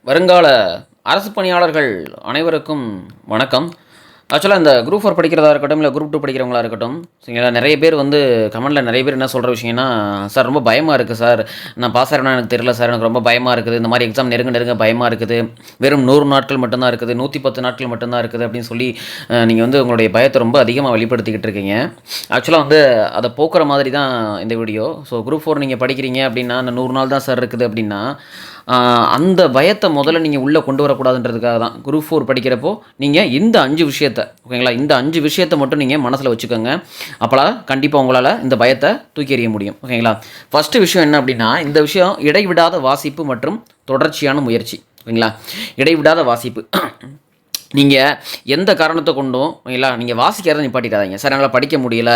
வருங்கால அரசு பணியாளர்கள் அனைவருக்கும் வணக்கம். ஆக்சுவலாக இந்த குரூப் 4 படிக்கிறதா இருக்கட்டும், இல்லை குரூப் 2 படிக்கிறவங்களா இருக்கட்டும், சரிங்களா, நிறைய பேர் வந்து கமெண்ட்டில் நிறைய பேர் என்ன சொல்கிற விஷயம்னா, சார் ரொம்ப பயமாக இருக்குது சார், நான் பாஸ் ஆகிறேன்னா எனக்கு தெரியல சார், எனக்கு ரொம்ப பயமாக இருக்குது, இந்த மாதிரி எக்ஸாம் நெருங்க நெருங்க பயமாக இருக்குது, வெறும் 100 நாட்கள் மட்டும்தான் இருக்குது, 110 நாட்கள் மட்டும்தான் இருக்குது அப்படின்னு சொல்லி நீங்கள் வந்து உங்களுடைய பயத்தை ரொம்ப அதிகமாக வெளிப்படுத்திக்கிட்டு இருக்கீங்க. ஆக்சுவலாக வந்து அதை போக்குற மாதிரி தான் இந்த வீடியோ. ஸோ குரூப் 4 நீங்கள் படிக்கிறீங்க அப்படின்னா, அந்த 100 நாள் தான் சார் இருக்குது அப்படின்னா, அந்த பயத்தை முதல்ல நீங்கள் உள்ளே கொண்டு வரக்கூடாதுன்றதுக்காக தான் குரூப் 4 படிக்கிறப்போ நீங்கள் இந்த 5 விஷயத்தை, ஓகேங்களா, இந்த 5 விஷயத்தை மட்டும் நீங்கள் மனசில் வச்சுக்கோங்க. அப்போலாம் கண்டிப்பாக உங்களால் இந்த பயத்தை தூக்கி எறிய முடியும். ஓகேங்களா. ஃபஸ்ட்டு விஷயம் என்ன அப்படின்னா, இந்த விஷயம் இடைவிடாத வாசிப்பு மற்றும் தொடர்ச்சியான முயற்சி. ஓகேங்களா. இடைவிடாத வாசிப்பு. நீங்கள் எந்த காரணத்தை கொண்டும் ஓகேங்களா, நீங்கள் வாசிக்கிறத நிப்பாட்டிடாதீங்க. சார் என்னால் படிக்க முடியல,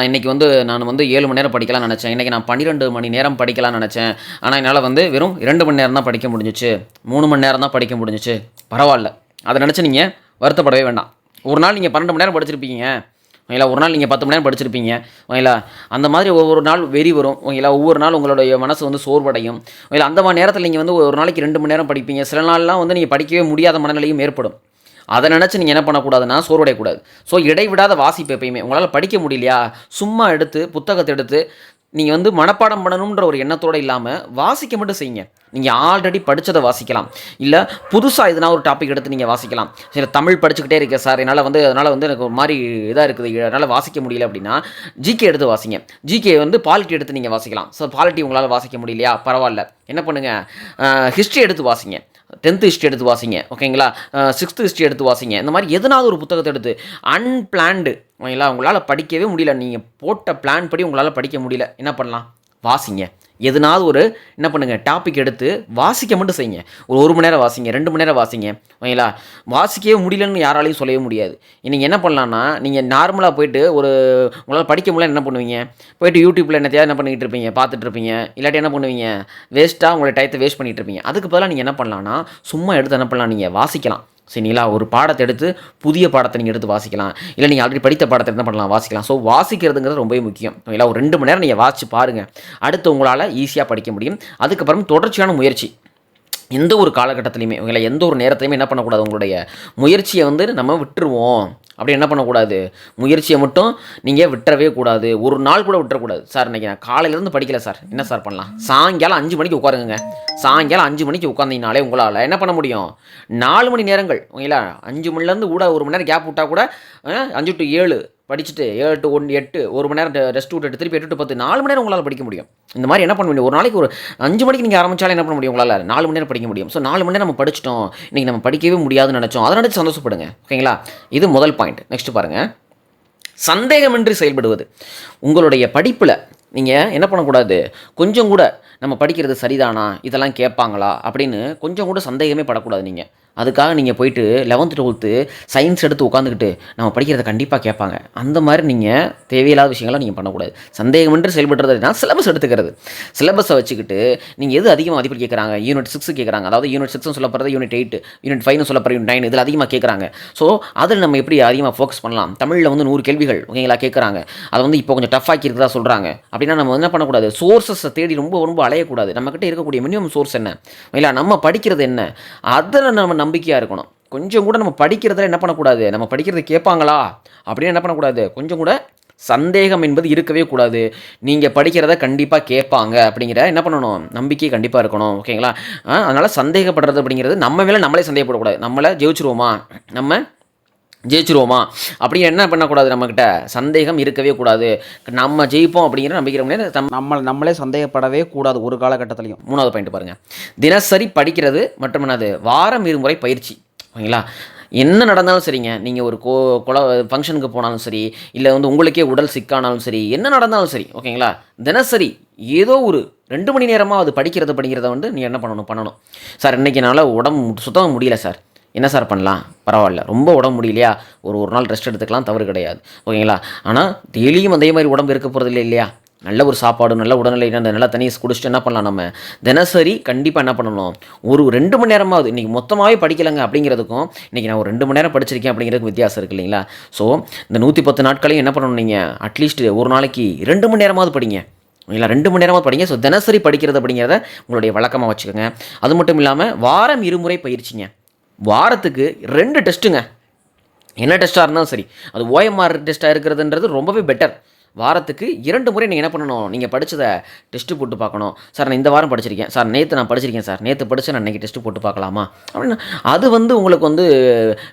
இன்றைக்கி வந்து நான் வந்து 7 மணி நேரம் படிக்கலாம்னு நினச்சேன், இன்றைக்கி நான் 12 மணி நேரம் படிக்கலாம்னு நினச்சேன், ஆனால் என்னால் வந்து வெறும் 2 மணி நேரம் தான் படிக்க முடிஞ்சிச்சு, 3 மணி நேரம் தான் படிக்க முடிஞ்சிச்சு. பரவாயில்ல, அதை நினச்சி நீங்கள் வருத்தப்படவே வேண்டாம். ஒரு நாள் நீங்கள் 12 மணி நேரம் படிச்சிருப்பீங்க, ஓகேங்களா, ஒரு நாள் நீங்கள் 10 மணி நேரம் படிச்சிருப்பீங்க, ஓகேங்களா. அந்த மாதிரி ஒவ்வொரு நாள் வெறி வரும், ஓகேங்களா. ஒவ்வொரு நாள் உங்களுடைய மனசு வந்து சோர்வடையும், ஓகேங்களா. அந்த மாதிரி நேரத்தில் நீங்கள் வந்து ஒரு நாளைக்கு 2 மணி நேரம் படிப்பீங்க, சில நாள்லாம் வந்து நீங்கள் படிக்கவே முடியாத மனநிலையும் ஏற்படும். அதை நினச்சி நீங்கள் என்ன பண்ணக்கூடாதுன்னா சோர்வடையக்கூடாது. ஸோ இடைவிடாத வாசிப்பு. எப்பயுமே உங்களால் படிக்க முடியலையா, சும்மா எடுத்து புத்தகத்தை எடுத்து நீங்கள் வந்து மனப்பாடம் பண்ணணுன்ற ஒரு எண்ணத்தோடு இல்லாமல் வாசிக்க மட்டும் செய்யுங்க. நீங்கள் ஆல்ரெடி படித்ததை வாசிக்கலாம், இல்லை புதுசாக எதுனா ஒரு டாபிக் எடுத்து நீங்கள் வாசிக்கலாம். சரி, தமிழ் படிச்சுக்கிட்டே இருக்கேன் சார், அதனால் வந்து எனக்கு ஒரு மாதிரி இதாக இருக்குது, என்னால் வாசிக்க முடியல அப்படின்னா ஜிகே எடுத்து வாசிங்க. ஜிகே வந்து பாலிட்டி எடுத்து நீங்கள் வாசிக்கலாம். ஸோ பாலிட்டி உங்களால் வாசிக்க முடியலையா, பரவாயில்ல, என்ன பண்ணுங்கள், ஹிஸ்ட்ரி எடுத்து வாசிங்க, 10th ஹிஸ்ட்ரி எடுத்து வாசிங்க, ஓகேங்களா, 6th ஹிஸ்ட்ரி எடுத்து வாசிங்க. இந்த மாதிரி எதனாவது ஒரு புத்தகத்தை எடுத்து அன்பிளான்டு, ஓகேங்களா, உங்களால் படிக்கவே முடியல, நீங்கள் போட்ட பிளான் படி உங்களால் படிக்க முடியல, என்ன பண்ணலாம், வாசிங்க. எதுனாவது ஒரு என்ன பண்ணுங்கள், டாபிக் எடுத்து வாசிக்க மட்டும் செய்யுங்க. ஒரு மணி நேரம் வாசிங்க, 2 மணி நேரம் வாசிங்க, ஓகேங்களா. வாசிக்கவே முடியலன்னு யாராலையும் சொல்லவே முடியாது. நீங்கள் என்ன பண்ணலான்னா, நீங்கள் நார்மலாக போய்ட்டு உங்களால் படிக்க முடியல என்ன பண்ணுவீங்க, போய்ட்டு யூடியூப்பில் என்னத்தையாவது என்ன பண்ணிகிட்டு இருப்பீங்க, பார்த்துட்டு இருப்பீங்க, இல்லாட்டி என்ன பண்ணுவீங்க, வேஸ்ட்டாக உங்களை டயத்தை வேஸ்ட் பண்ணிகிட்டு இருப்பீங்க. அதுக்கு பதிலாக நீங்கள் என்ன பண்ணலான்னா, சும்மா எடுத்து என்ன பண்ணலாம், நீங்கள் வாசிக்கலாம். சரிங்களா. ஒரு பாடத்தை எடுத்து புதிய பாடத்தை நீங்கள் எடுத்து வாசிக்கலாம், இல்லை நீங்கள் ஆல்ரெடி படித்த பாடத்தை என்ன பண்ணலாம், வாசிக்கலாம். ஸோ வாசிக்கிறதுங்கிறது ரொம்பவே முக்கியம். ஓகேங்களா. ஒரு 2 மணி நேரம் நீங்கள் வாசித்து பாருங்கள், அடுத்து உங்களால் ஈஸியாக படிக்க முடியும். அதுக்கப்புறம் தொடர்ச்சியான முயற்சி. எந்த ஒரு காலகட்டத்திலையுமே, ஓகேங்களா, எந்த ஒரு நேரத்தையுமே என்ன பண்ணக்கூடாது, உங்களுடைய முயற்சியை வந்து நம்ம விட்டுருவோம் அப்படி என்ன பண்ணக்கூடாது, முயற்சியை மட்டும் நீங்கள் விட்டுறவே கூடாது. ஒரு நாள் கூட விட்டுறக்கூடாது. சார் இன்றைக்கி நான் காலையிலேருந்து படிக்கல சார், என்ன சார் பண்ணலாம், சாயங்காலம் 5 மணிக்கு உட்காருங்க. சாயங்காலம் 5 மணிக்கு உட்காந்திங்கனாலே உங்களால் என்ன பண்ண முடியும், 4 மணி நேரங்கள், ஓகேங்களா. 5 மணிலேருந்து கூட 1 மணி நேரம் கேப் விட்டால் கூட 5 to 7 படிச்சுட்டு 7 to 8 1 மணி நேரம் ரெஸ்ட் விட்டுட்டு திருப்பி 8 to 10 4 மணி நேரம் உங்களால் படிக்க முடியும். இந்த மாதிரி என்ன பண்ண முடியும், ஒரு நாளைக்கு ஒரு 5 மணிக்கு நீங்கள் ஆரம்பித்தாலும் என்ன பண்ண முடியும், உங்களால் 4 மணி நேரம் படிக்க முடியும். ஸோ 4 மணி நேரம் நம்ம படிச்சிட்டோம், இன்றைக்கி நம்ம படிக்கவே முடியாதுன்னு நினச்சோம், அதை நினச்சி சந்தோஷப்படுங்க. ஓகேங்களா. இது முதல் பாயிண்ட். நெக்ஸ்ட் பாருங்கள், சந்தேகமின்றி செயல்படுவது. உங்களுடைய படிப்பில் நீங்கள் என்ன பண்ணக்கூடாது, கொஞ்சம் கூட நம்ம படிக்கிறது சரிதானா, இதெல்லாம் கேட்பாங்களா அப்படின்னு கொஞ்சம் கூட சந்தேகமே படக்கூடாது. நீங்கள் அதுக்காக நீங்கள் போயிட்டு 11th 12th சயின்ஸ் எடுத்து உட்காந்துக்கிட்டு நம்ம படிக்கிறத கண்டிப்பாக கேட்பாங்க, அந்த மாதிரி நீங்கள் தேவையில்லாத விஷயங்கள்லாம் நீங்கள் பண்ணக்கூடாது. சந்தேகமின்றி செயல்படுறதுனா சிலபஸ் எடுத்துக்கிறது. சிலபஸை வச்சுக்கிட்டு நீங்கள் எது அதிகமாக மதிப்பெண் கேட்குறாங்க, யூனிட் 6 கேட்குறாங்க, அதாவது யூனிட் 6 சொல்லப்படுறது யூனிட் 8, யூனிட் 5 சொல்லப்படுற யூனிட் 9, இதில் அதிகமாக கேட்குறாங்க. ஸோ அதில் நம்ம எப்படி அதிகமாக ஃபோக்கஸ் பண்ணலாம். தமிழில் வந்து 100 கேள்விகள், ஓகேங்களா, கேட்குறாங்க, அதை வந்து இப்போ கொஞ்சம் டஃப் ஆக்கியிருக்கிறதா சொல்கிறாங்க அப்படின்னா நம்ம என்ன பண்ணக்கூடாது, சோர்ஸஸை தேடி ரொம்ப ரொம்ப அலையக்கூடாது. நம்மக்கிட்ட இருக்கக்கூடிய மினிமம் சோர்ஸ் என்ன, ஓகேங்களா, நம்ம படிக்கிறது என்ன, அதில் நம்ம நம்பிக்கையாக இருக்கணும். கொஞ்சம் கூட நம்ம படிக்கிறதுல என்ன பண்ணக்கூடாது, நம்ம படிக்கிறது கேட்பாங்களா அப்படின்னு என்ன பண்ணக்கூடாது, கொஞ்சம் கூட சந்தேகம் என்பது இருக்கவே கூடாது. நீங்கள் படிக்கிறத கண்டிப்பாக கேட்பாங்க அப்படிங்கிற என்ன பண்ணணும், நம்பிக்கை கண்டிப்பாக இருக்கணும். ஓகேங்களா. அதனால் சந்தேகப்படுறது அப்படிங்கிறது நம்ம மேலே நம்மளே சந்தேகப்படக்கூடாது. நம்மளை ஜெயிச்சிருவோமா அப்படி என்ன பண்ணக்கூடாது, நம்மக்கிட்ட சந்தேகம் இருக்கவே கூடாது. நம்ம ஜெயிப்போம் அப்படிங்கிற நம்பிக்கிற முடியாது, நம்மளே சந்தேகப்படவே கூடாது ஒரு காலகட்டத்திலையும். 3வது பாயிண்ட் பாருங்கள், தினசரி படிக்கிறது மற்றும் என்னது, வாரம் 2 முறை பயிற்சி. ஓகேங்களா. என்ன நடந்தாலும் சரிங்க, நீங்கள் ஒரு ஃபங்க்ஷனுக்கு போனாலும் சரி, இல்லை வந்து உங்களுக்கே உடல் சிக்கானாலும் சரி, என்ன நடந்தாலும் சரி, ஓகேங்களா, தினசரி ஏதோ ஒரு 2 மணி நேரமாக அது படிக்கிறத வந்து நீங்கள் என்ன பண்ணணும். சார் இன்றைக்கி என்னால் உடம்பு சுத்தமாக முடியல சார், என்ன சார் பண்ணலாம், பரவாயில்ல, ரொம்ப உடம்பு முடியலையா, ஒரு நாள் ரெஸ்ட் எடுத்துக்கலாம், தவறு கிடையாது, ஓகேங்களா. ஆனால் டெய்லியும் அதே மாதிரி உடம்பு இருக்க போகிறது இல்லையா. நல்ல ஒரு சாப்பாடு, நல்ல உடல்நிலை, நல்ல தண்ணியை குடிச்சிட்டு என்ன பண்ணலாம், நம்ம தினசரி கண்டிப்பாக என்ன பண்ணணும், ஒரு 2 மணி நேரமாவது. இன்றைக்கி மொத்தமாகவே படிக்கலைங்க அப்படிங்கிறதுக்கும் இன்றைக்கி நான் ஒரு 2 மணி நேரம் படிச்சிருக்கேன் அப்படிங்கிறதுக்கு வித்தியாசம் இருக்குது இல்லைங்களா. ஸோ இந்த 110 நாட்களையும் என்ன பண்ணணும், நீங்கள் அட்லீஸ்ட் ஒரு நாளைக்கு 2 மணி நேரமாவது படிங்க. ஓகேங்களா? 2 மணி நேரமாக படிங்க. ஸோ தினசரி படிக்கிறது அப்படிங்கிறத உங்களுடைய வழக்கமாக வச்சுக்கோங்க. அது மட்டும் இல்லாமல் வாரம் 2 முறை பயிற்சிங்க. வாரத்துக்கு 2 டெஸ்ட்டுங்க. என்ன டெஸ்ட்டாக இருந்தாலும் சரி, அது ஓஎம்ஆர் டெஸ்ட்டாக இருக்கிறதுன்றது ரொம்பவே பெட்டர். வாரத்துக்கு 2 முறை நீங்கள் என்ன பண்ணணும், நீங்கள் படித்ததை டெஸ்ட்டு போட்டு பார்க்கணும். சார் நான் இந்த வாரம் படிச்சிருக்கேன் சார், நேற்று நான் படிச்சிருக்கேன் சார், நேற்று படித்து நான் இன்றைக்கி டெஸ்ட்டு போட்டு பார்க்கலாமா அப்படின்னு. அது உங்களுக்கு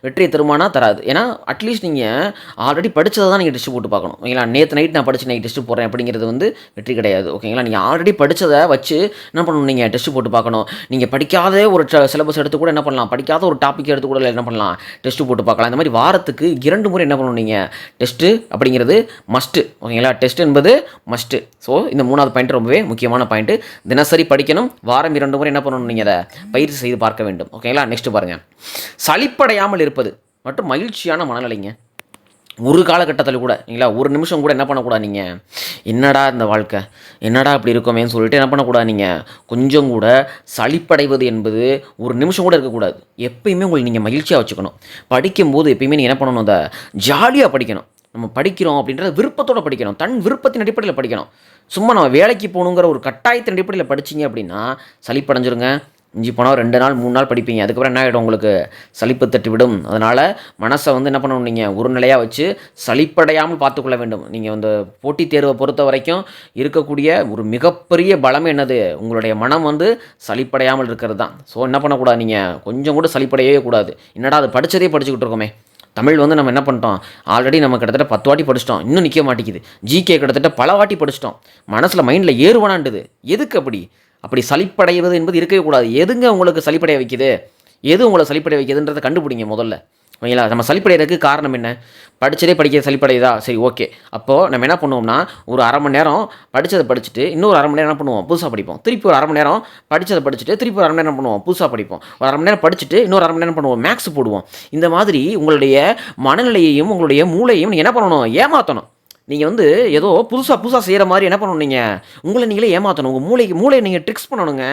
வெற்றியை தருமானா தராது. ஏன்னா அட்லீஸ்ட் நீங்கள் ஆல்ரெடி படித்ததை தான் நீங்கள் டெஸ்ட்டு போட்டு பார்க்கணும். ஓகேங்களா? நேற்று நைட் நான் படித்து இன்றைக்கி டெஸ்ட்டு போடுறேன் அப்படிங்கிறது வெற்றி கிடையாது. ஓகேங்களா? நீங்கள் ஆல்ரெடி படித்ததை வச்சு என்ன பண்ணணும், நீங்கள் டெஸ்ட்டு போட்டு பார்க்கணும். நீங்கள் படிக்காத ஒரு சிலபஸ் எடுத்து கூட என்ன பண்ணலாம், படிக்காத ஒரு டாபிக் எடுத்து கூட என்ன பண்ணலாம், டெஸ்ட்டு போட்டு பார்க்கலாம். இந்த மாதிரி வாரத்துக்கு 2 முறை என்ன பண்ணணும், நீங்கள் டெஸ்ட்டு அப்படிங்கிறது மஸ்ட்டு. ஓகேங்களா? டெஸ்ட் என்பது மஸ்ட்டு. ஸோ இந்த 3வது பாயிண்ட் ரொம்பவே முக்கியமான பாயிண்ட்டு. தினசரி படிக்கணும். வாரம் 2 முறை என்ன பண்ணணும், நீங்கள் அதை பயிற்சி செய்து பார்க்க வேண்டும். ஓகேங்களா? நெக்ஸ்ட் பாருங்கள், சலிப்படையாமல் இருப்பது மற்றும் மகிழ்ச்சியான மனநிலைங்க. ஒரு காலகட்டத்தில் கூட இல்லைங்களா, ஒரு நிமிஷம் கூட என்ன பண்ணக்கூடாது, நீங்கள் என்னடா இந்த வாழ்க்கை, என்னடா இப்படி இருக்கோமேன்னு சொல்லிட்டு என்ன பண்ணக்கூடாது, நீங்கள் கொஞ்சம் கூட சலிப்படைவது என்பது ஒரு நிமிஷம் கூட இருக்கக்கூடாது. எப்பயுமே உங்களுக்கு நீங்கள் மகிழ்ச்சியாக வச்சுக்கணும். படிக்கும்போது எப்பயுமே நீங்கள் என்ன பண்ணணும், அதை ஜாலியாக படிக்கணும். நம்ம படிக்கிறோம் அப்படின்றத விருப்பத்தோடு படிக்கணும். தன் விருப்பத்தின் அடிப்படையில் படிக்கணும். சும்மா நம்ம வேலைக்கு போகணுங்கிற ஒரு கட்டாயத்தின் அடிப்படையில் படிச்சிங்க அப்படின்னா சலிப்படைஞ்சிருங்க. இஞ்சி போனால் 2 நாள் 3 நாள் படிப்பீங்க. அதுக்கப்புறம் என்ன ஆகிடும், உங்களுக்கு சலிப்பு தட்டி விடும். அதனால் மனசை என்ன பண்ணணும், நீங்கள் ஒரு நிலையாக வச்சு சலிப்படையாமல் பார்த்துக்கொள்ள வேண்டும். நீங்கள் அந்த போட்டித் தேர்வை பொறுத்த வரைக்கும் இருக்கக்கூடிய ஒரு மிகப்பெரிய பலம் என்னது, உங்களுடைய மனம் சலிப்படையாமல் இருக்கிறது தான். ஸோ என்ன பண்ணக்கூடாது, நீங்கள் கொஞ்சம் கூட சலிப்படையவே கூடாது. என்னடா அது படித்ததே படிச்சுக்கிட்டு இருக்கோமே. தமிழ் நம்ம என்ன பண்ணிட்டோம், ஆல்ரெடி நம்ம கிட்டத்தட்ட 10 வாட்டி படிச்சிட்டோம், இன்னும் நிற்க மாட்டேங்குது. ஜிகே கிட்டத்தட்ட பல வாட்டி படிச்சிட்டோம், மனசில் மைண்டில் ஏறுவானாண்டுது. எதுக்கு அப்படி சலிப்படைவது என்பது இருக்கவே கூடாது. எதுங்க உங்களுக்கு சலிப்படைய வைக்குது, எது உங்களை சலிப்படைய வைக்குதுன்றதை கண்டுபிடிங்க முதல்ல. ஓகேங்களா? நம்ம சலிப்படைகிறதுக்கு காரணம் என்ன, படித்ததே படிக்க சலிப்படையுதா, சரி ஓகே. அப்போது நம்ம என்ன பண்ணுவோம்னா, ஒரு அரை மணி நேரம் படித்ததை படிச்சுட்டு இன்னொரு அரை மணி நேரம் என்ன பண்ணுவோம், புதுசாக படிப்போம். திருப்பி ஒரு அரை மணி நேரம் படித்ததை படிச்சுட்டு திருப்பி ஒரு அரை மணி நேரம் பண்ணுவோம், புதுசாக படிப்போம். ஒரு அரை மணி நேரம் படிச்சுட்டு இன்னொரு அரை மணி நேரம் பண்ணுவோம், மேக்ஸ் போடுவோம். இந்த மாதிரி உங்களுடைய மனநிலையையும் உங்களுடைய மூளையையும் நீங்கள் என்ன பண்ணணும், ஏமாற்றணும். நீங்கள் ஏதோ புதுசாக செய்கிற மாதிரி என்ன பண்ணணும், நீங்கள் உங்களை நீங்களே ஏமாற்றணும். உங்கள் மூளையை நீங்கள் ட்ரிக்ஸ் பண்ணணுங்க.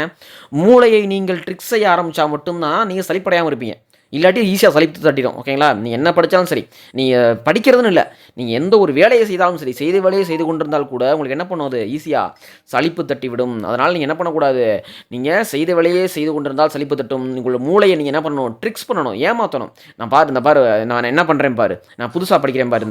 மூளையை நீங்கள் ட்ரிக்ஸ் செய்ய ஆரம்பித்தா மட்டும்தான் நீங்கள் சலிப்படையாமல் இருப்பீங்க. இல்லாட்டி ஈஸியாக சலிப்பு தட்டிடும். ஓகேங்களா? நீ என்ன படித்தாலும் சரி, நீங்கள் படிக்கிறதுன்னு இல்லை, நீங்கள் எந்த ஒரு வேலையை செய்தாலும் சரி, செய்த வேலையை செய்து கொண்டிருந்தால் கூட உங்களுக்கு என்ன பண்ணுவது, ஈஸியாக சலிப்பு தட்டி விடும். அதனால் நீங்கள் என்ன பண்ணக்கூடாது, நீங்கள் செய்த வேலையே செய்து கொண்டிருந்தால் சலிப்பு தட்டும். உங்களோட மூளையை நீங்கள் என்ன பண்ணணும், ட்ரிக்ஸ் பண்ணணும், ஏமாற்றணும். நான் பாரு நான் என்ன பண்ணுறேன் பாரு, நான் புதுசாக படிக்கிறேன் பாரு,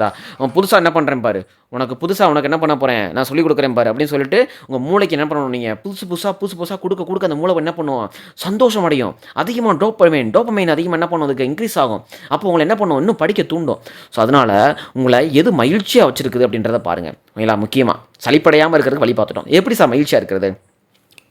புதுசாக என்ன பண்ணுறேன் பாரு, உனக்கு என்ன பண்ண போகிறேன், நான் சொல்லிக் கொடுக்குறேன் பாரு அப்படின்னு சொல்லிட்டு உங்கள் மூளைக்கு என்ன பண்ணணும், நீங்கள் புதுசு புதுசாக கொடுக்க அந்த மூளை என்ன பண்ணுவோம், சந்தோஷம் அடையும். அதிகமாக டோப்பமைன் அதிகமாக என்ன பண்ணுவதுக்கு இன்க்ரீஸ் ஆகும். அப்போ உங்களை என்ன பண்ணுவோம், இன்னும் படிக்க தூண்டும். ஸோ அதனால் உங்களை எது மகிழ்ச்சியாக வச்சுருக்குது அப்படின்றத பாருங்கள். ஓகேங்களா? முக்கியமாக சலிப்படையாமல் இருக்கிறதுக்கு வழி பார்த்துட்டோம். எப்படி சார் மகிழ்ச்சியாக இருக்கிறது,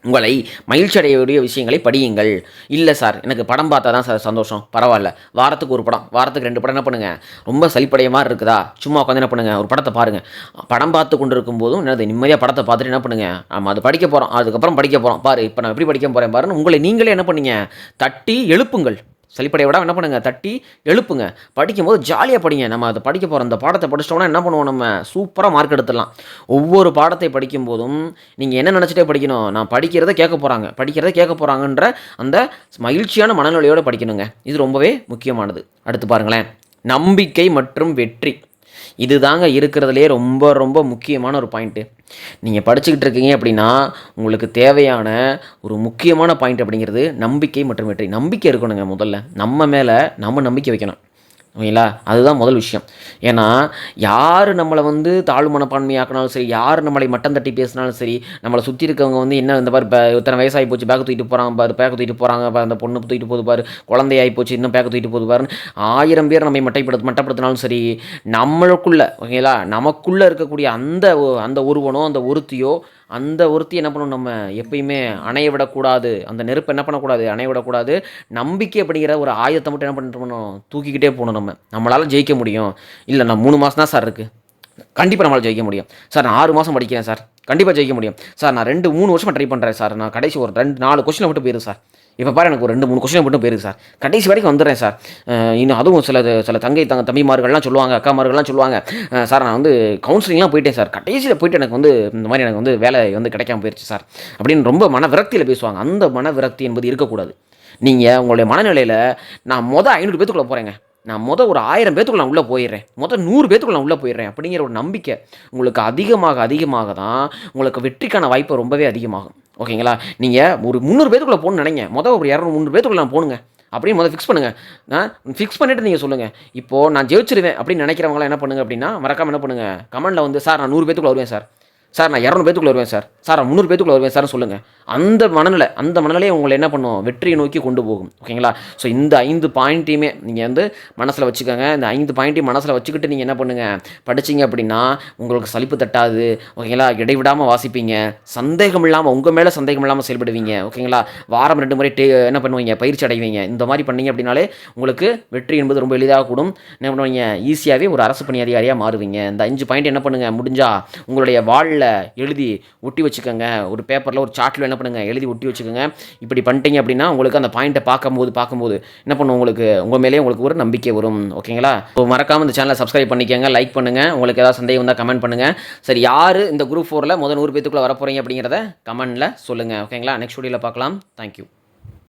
உங்களை மகிழ்ச்சி அடையக்கூடிய விஷயங்களை படியுங்கள். இல்லை சார் எனக்கு படம் பார்த்தா தான் சார் சந்தோஷம், பரவாயில்ல, வாரத்துக்கு ஒரு படம், வாரத்துக்கு 2 படம் என்ன பண்ணுங்கள், ரொம்ப சலிப்படைய மாதிரி இருக்குதா, சும்மா உட்காந்து என்ன பண்ணுங்கள், ஒரு படத்தை பாருங்கள். படம் பார்த்து கொண்டு இருக்கும் போதும் என்னது, நிம்மதியாக படத்தை பார்த்துட்டு என்ன பண்ணுங்கள், நம்ம அது படிக்க போகிறோம், அதுக்கப்புறம் படிக்க போகிறோம் பாரு, இப்போ நான் எப்படி படிக்க போகிறேன் பாருன்னு உங்களை நீங்களே என்ன பண்ணீங்க, தட்டி எழுப்புங்கள். சலிப்படைய விட என்ன பண்ணுங்கள், தட்டி எழுப்புங்க. படிக்கும்போது ஜாலியாக படிங்க. நம்ம அதை படிக்க போகிற அந்த பாடத்தை படிச்சிட்டோம்னா என்ன பண்ணுவோம், நம்ம சூப்பராக மார்க் எடுத்துடலாம். ஒவ்வொரு பாடத்தை படிக்கும்போதும் நீங்கள் என்ன நினச்சிட்டே படிக்கணும், நான் படிக்கிறத கேட்க போகிறாங்கன்ற அந்த மகிழ்ச்சியான மனநிலையோடு படிக்கணுங்க. இது ரொம்பவே முக்கியமானது. அடுத்து பாருங்களேன், நம்பிக்கை மற்றும் வெற்றி. இது தாங்க இருக்கிறதுலே ரொம்ப ரொம்ப முக்கியமான ஒரு பாயிண்ட்டு. நீங்கள் படிச்சுக்கிட்டு இருக்கீங்க அப்படின்னா உங்களுக்கு தேவையான ஒரு முக்கியமான பாயிண்ட் அப்படிங்கிறது நம்பிக்கை மற்றும் வெற்றி. நம்பிக்கை இருக்கணுங்க. முதல்ல நம்ம மேலே நம்ம நம்பிக்கை வைக்கணும். ஓகேங்களா? அதுதான் முதல் விஷயம். ஏன்னா யார் நம்மளை தாழ்வு மனப்பான்மையாக்கினாலும் சரி, யார் நம்மளை மட்டம் தட்டி பேசினாலும் சரி, நம்மளை சுற்றி இருக்கவங்க என்ன இந்த மாதிரி இத்தனை வயசாகி போச்சு, பேக்கு தூக்கிட்டு போகிறாங்க பாரு, அந்த பொண்ணு தூக்கிட்டு போகுது பாரு, குழந்தையாகி போச்சு இன்னும் பேக்கு தூக்கிட்டு போகுது பாருன்னு 1000 பேர் நம்மை மட்டப்படுத்தினாலும் சரி, நம்மளுக்குள்ள ஓகேங்களா, நமக்குள்ளே இருக்கக்கூடிய அந்த ஒருவனோ அந்த ஒருத்தியோ அந்த ஒருத்தி என்ன பண்ணணும், நம்ம எப்பயுமே அணைய விடக்கூடாது. அந்த நெருப்பு என்ன பண்ணக்கூடாது, அணைய விடக்கூடாது. நம்பிக்கை அப்படிங்கிற ஒரு ஆயுதத்தை மட்டும் என்ன பண்ணிட்டு போகணும், தூக்கிக்கிட்டே போகணும். நம்மளால் ஜெயிக்க முடியும். இல்லை நான் 3 மாதம் தான் சார் இருக்குது, கண்டிப்பாக நம்மளால் ஜெயிக்க முடியும் சார். நான் 6 மாதம் படிக்கிறேன் சார், கண்டிப்பாக ஜெயிக்க முடியும் சார். நான் 2-3 வருஷமாக ட்ரை பண்ணுறேன் சார், நான் கடைசி ஒரு 2-4 கொஸ்டினை மட்டும் போயிடும் சார். இப்போ பாரு எனக்கு ஒரு 2-3 கொஸ்டினை மட்டும் போயிருக்கு சார், கடைசி வரைக்கும் வந்துடுறேன் சார். இன்னும் அதுவும் சில தம்பிமார்கள்லாம் சொல்லுவாங்க, அக்காமார்கள்லாம் சொல்லுவாங்க, சார் நான் கவுன்சிலிங்லாம் போயிட்டேன் சார், கடைசியில் போயிட்டு எனக்கு இந்த மாதிரி எனக்கு வேலை கிடைக்காம போயிடுச்சு சார் அப்படின்னு ரொம்ப மன விரக்தியில் பேசுவாங்க. அந்த மன விரக்தி என்பது இருக்கக்கூடாது. நீங்கள் உங்களுடைய மனநிலையில் நான் 500 பேத்துக்குள்ளே போகிறேங்க, நான் ஒரு 1000 பேத்துக்குள்ள நான் உள்ளே போயிடுறேன், 100 பேத்துக்குள்ள நான் உள்ளே போயிடுறேன் அப்படிங்கிற ஒரு நம்பிக்கை உங்களுக்கு அதிகமாக தான் உங்களுக்கு வெற்றிக்கான வாய்ப்பு ரொம்பவே அதிகமாகும். ஓகேங்களா? நீங்கள் ஒரு 300 பேத்துக்குள்ள போகணும்னு நினைங்க, ஒரு 200 300 பேத்துக்குள்ள நான் போகணுங்க அப்படின்னு ஃபிக்ஸ் பண்ணுங்கள். ஃபிக்ஸ் பண்ணிவிட்டு நீங்கள் சொல்லுங்கள், இப்போது நான் ஜெயிச்சிருவேன் அப்படின்னு நினைக்கிறவங்களாம் என்ன பண்ணுங்கள் அப்படின்னா, மறக்காமல் என்ன பண்ணுங்கள், கமெண்டில் வந்து சார் நான் 100 பேத்துக்குள்ள வருவேன் சார், நான் 200 பேத்துக்குள்ள வருவேன் சார், நான் 300 பேத்துக்குள்ள வருவேன் சார்னு சொல்லுங்கள். அந்த மனநிலையை உங்களை என்ன பண்ணும், வெற்றியை நோக்கி கொண்டு போகும். ஓகேங்களா? ஸோ இந்த 5 பாயிண்ட்டையுமே நீங்கள் வந்து மனசில் வச்சுக்கோங்க. இந்த 5 பாயிண்ட்டையும் மனசில் வச்சுக்கிட்டு நீங்கள் என்ன பண்ணுங்கள், படிச்சிங்க அப்படின்னா உங்களுக்கு சலிப்பு தட்டாது. ஓகேங்களா? இடைவிடாமல் வாசிப்பீங்க, சந்தேகம் இல்லாமல், உங்கள் மேலே சந்தேகம் இல்லாமல் செயல்படுவீங்க. ஓகேங்களா? வாரம் 2 முறை என்ன பண்ணுவீங்க, பயிற்சி அடைவீங்க. இந்த மாதிரி பண்ணீங்க அப்படின்னாலே உங்களுக்கு வெற்றி என்பது ரொம்ப எளிதாக கூடும். என்ன பண்ணுவீங்க, ஈஸியாகவே ஒரு அரசு பணி அதிகாரியாக மாறுவீங்க. இந்த 5 பாயிண்ட் என்ன பண்ணுங்கள், முடிஞ்சால் உங்களுடைய வாழில் எழுதி ஒட்டி வச்சுக்கோங்க. ஒரு பேப்பரில், ஒரு சார்ட்டில் என்ன பண்ணுங்கள், எழுதி ஒட்டி வச்சுக்கோங்க. இப்படி பண்ணிட்டீங்க அப்படின்னா உங்களுக்கு அந்த பாயிண்ட்டை பார்க்கும்போது என்ன பண்ணும், உங்களுக்கு உங்கள் மேலே உங்களுக்கு ஒரு நம்பிக்கை வரும். ஓகேங்களா? ஸோ மறக்காமல் இந்த சேனலை சப்ஸ்கிரைப் பண்ணிக்கோங்க, லைக் பண்ணுங்கள். உங்களுக்கு ஏதாவது சந்தேகம் வந்தால் கமெண்ட் பண்ணுங்கள். சரி, யார் இந்த குரூப் 4ல் 100 பேத்துக்குள்ளே வரப்போகிறீங்க அப்படிங்கிறத கமெண்ட்டில் சொல்லுங்கள். ஓகேங்களா? நெக்ஸ்ட் வீடியோவில் பார்க்கலாம். தேங்க்யூ.